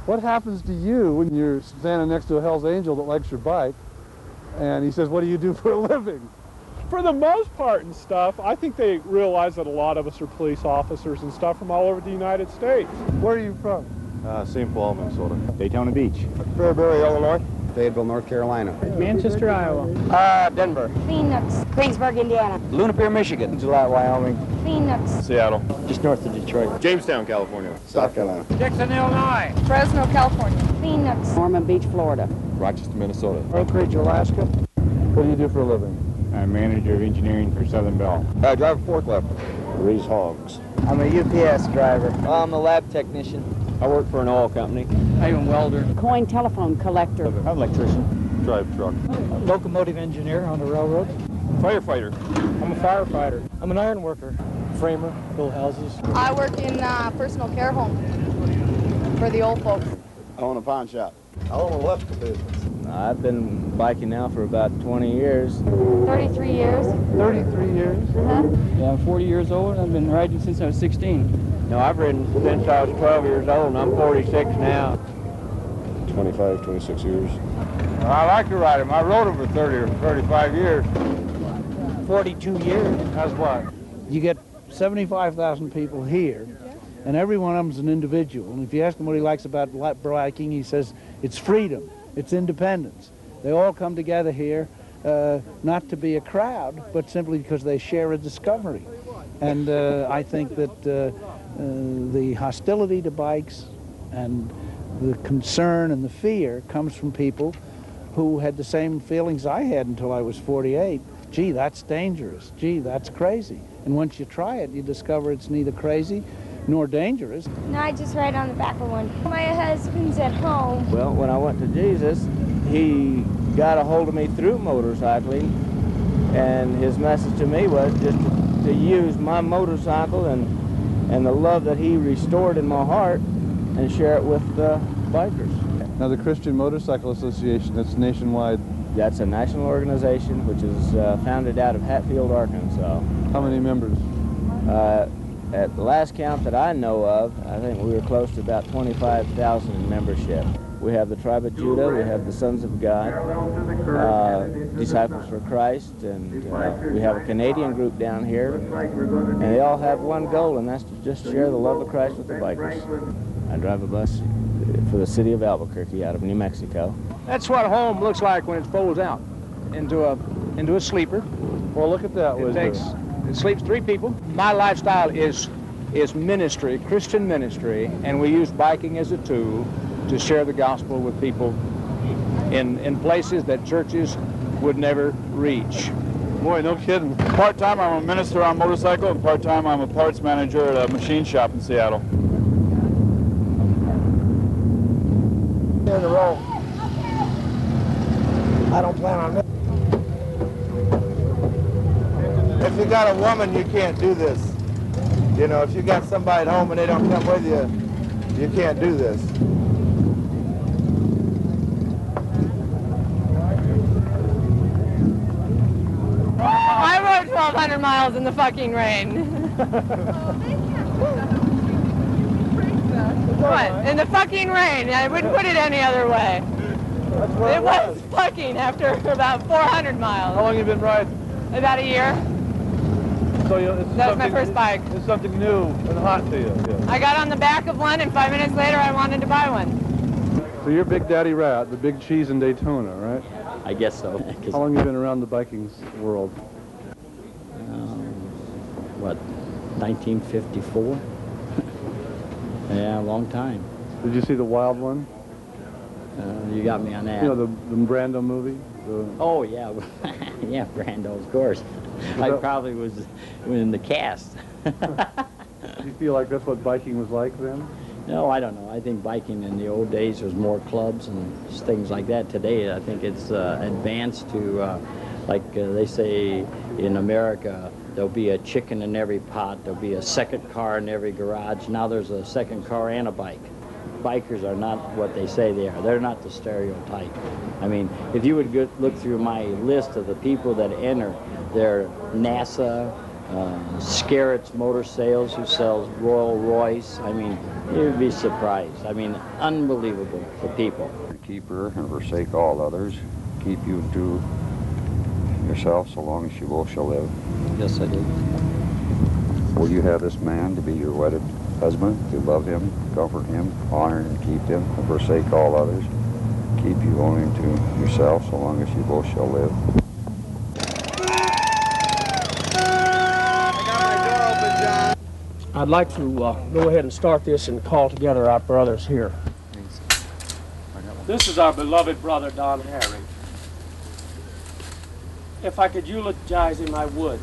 What happens to you when you're standing next to a Hell's Angel that likes your bike, and he says, what do you do for a living? For the most part and stuff, I think they realize that a lot of us are police officers and stuff from all over the United States. Where are you from? St. Paul, Minnesota. Daytona Beach. Fairbury, Illinois. Fayetteville, North Carolina. Manchester, Iowa. Denver. Phoenix. Greensburg, Indiana. Luna Pier, Michigan. Gillette, Wyoming. Phoenix. Seattle. Just north of Detroit. Jamestown, California. South Carolina. Dixon, Illinois. Fresno, California. Phoenix. Norman Beach, Florida. Rochester, Minnesota. Oak Ridge, Alaska. What do you do for a living? I'm manager of engineering for Southern Bell. I drive a forklift. Raise hogs. I'm a UPS driver. I'm a lab technician. I work for an oil company. I'm a welder. Coin telephone collector. I'm an electrician. Drive truck. Locomotive engineer on the railroad. Firefighter. I'm a firefighter. I'm an iron worker. Framer, build houses. I work in a personal care home for the old folks. I own a pawn shop. I own an electrical business. I've been biking now for about 20 years. 33 years. 33 years. Yeah, I'm 40 years old. I've been riding since I was 16. No, I've ridden since I was 12 years old, and I'm 46 now. 25, 26 years. I like to ride them. I rode them for 30 or 35 years. 42 years. How's what? You get 75,000 people here, and every one of them's an individual. And if you ask him what he likes about biking, he says it's freedom, it's independence. They all come together here, not to be a crowd, but simply because they share a discovery. And I think that the hostility to bikes and the concern and the fear comes from people who had the same feelings I had until I was 48. Gee, that's dangerous. Gee, that's crazy. And once you try it, you discover it's neither crazy nor dangerous. No, I just ride on the back of one. My husband's at home. Well, when I went to Jesus, he got a hold of me through motorcycling, and his message to me was just to use my motorcycle and the love that he restored in my heart and share it with the bikers. Now, the Christian Motorcycle Association, that's nationwide. That's a national organization which is founded out of Hatfield, Arkansas. How many members? At the last count that I know of, I think we were close to about 25,000 in membership. We have the Tribe of Judah, we have the Sons of God, Disciples for Christ, and we have a Canadian group down here, and they all have one goal, and that's to just share the love of Christ with the bikers. I drive a bus for the city of Albuquerque out of New Mexico. That's what home looks like when it folds out into a sleeper. Well, look at that. It sleeps 3 people. My lifestyle is ministry, Christian ministry, and we use biking as a tool to share the gospel with people in places that churches would never reach. Boy, no kidding. Part-time, I'm a minister on a motorcycle, and part-time, I'm a parts manager at a machine shop in Seattle. In a row. I don't plan on it. If you got a woman, you can't do this. You know, if you got somebody at home and they don't come with you, you can't do this. I rode 1,200 miles in the fucking rain. What? In the fucking rain. I wouldn't put it any other way. It was fucking after about 400 miles. How long have you been riding? About a year. So that was my first bike. It's something new and hot to you. Yeah. I got on the back of one, and 5 minutes later I wanted to buy one. So you're Big Daddy Rat, the big cheese in Daytona, right? I guess so. How long have you been around the biking world? What, 1954? Yeah, a long time. Did you see the Wild One? You got me on that. You know, the Brando movie? Oh, yeah. Yeah, Brando, of course. I probably was in the cast. Do you feel like that's what biking was like then? No, I don't know. I think biking in the old days was more clubs and things like that. Today, I think it's advanced to, like they say in America, there'll be a chicken in every pot. There'll be a second car in every garage. Now there's a second car and a bike. Bikers are not what they say they are. They're not the stereotype. I mean, if you would look through my list of the people that enter, they're NASA, Scarrett's Motor Sales, who sells Royal Royce. I mean, you'd be surprised. I mean, unbelievable, the people. Keep her and forsake all others. Keep you to yourself so long as you both shall live. Yes, I did. Will you have this man to be your wedded husband, to love him, comfort him, honor and keep him, and forsake all others? Keep you only to yourself so long as you both shall live. I'd like to go ahead and start this and call together our brothers here. This is our beloved brother, Don Harry. If I could eulogize him, I would.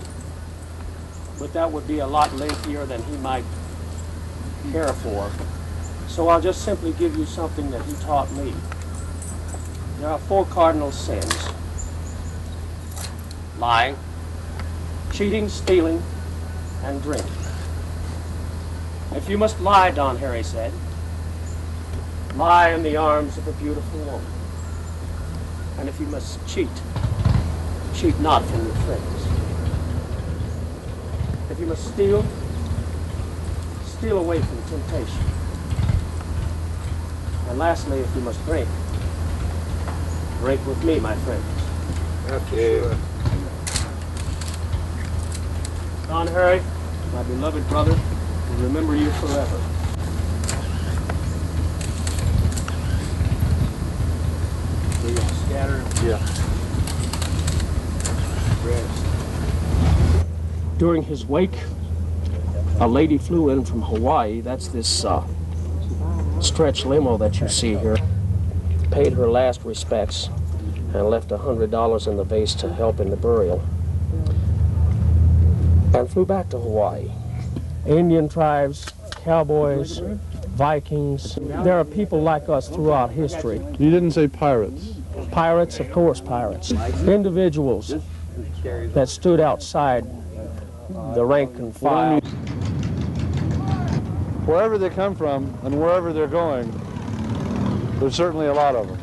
But that would be a lot lengthier than he might care for. So I'll just simply give you something that he taught me. There are 4 cardinal sins: lying, cheating, stealing, and drinking. If you must lie, Don Harry said, lie in the arms of a beautiful woman. And if you must cheat, cheat not from your friends. If you must steal, steal away from temptation. And lastly, if you must drink, drink with me, my friends. Okay. Don Harry, my beloved brother, will remember you forever. So you all scatter? Yeah. Rest. During his wake, a lady flew in from Hawaii. That's this stretch limo that you see here. Paid her last respects and left $100 in the vase to help in the burial. And flew back to Hawaii. Indian tribes, cowboys, Vikings. There are people like us throughout history. You didn't say pirates. Pirates, of course, pirates. Individuals that stood outside the rank and file. Wherever they come from and wherever they're going, there's certainly a lot of them.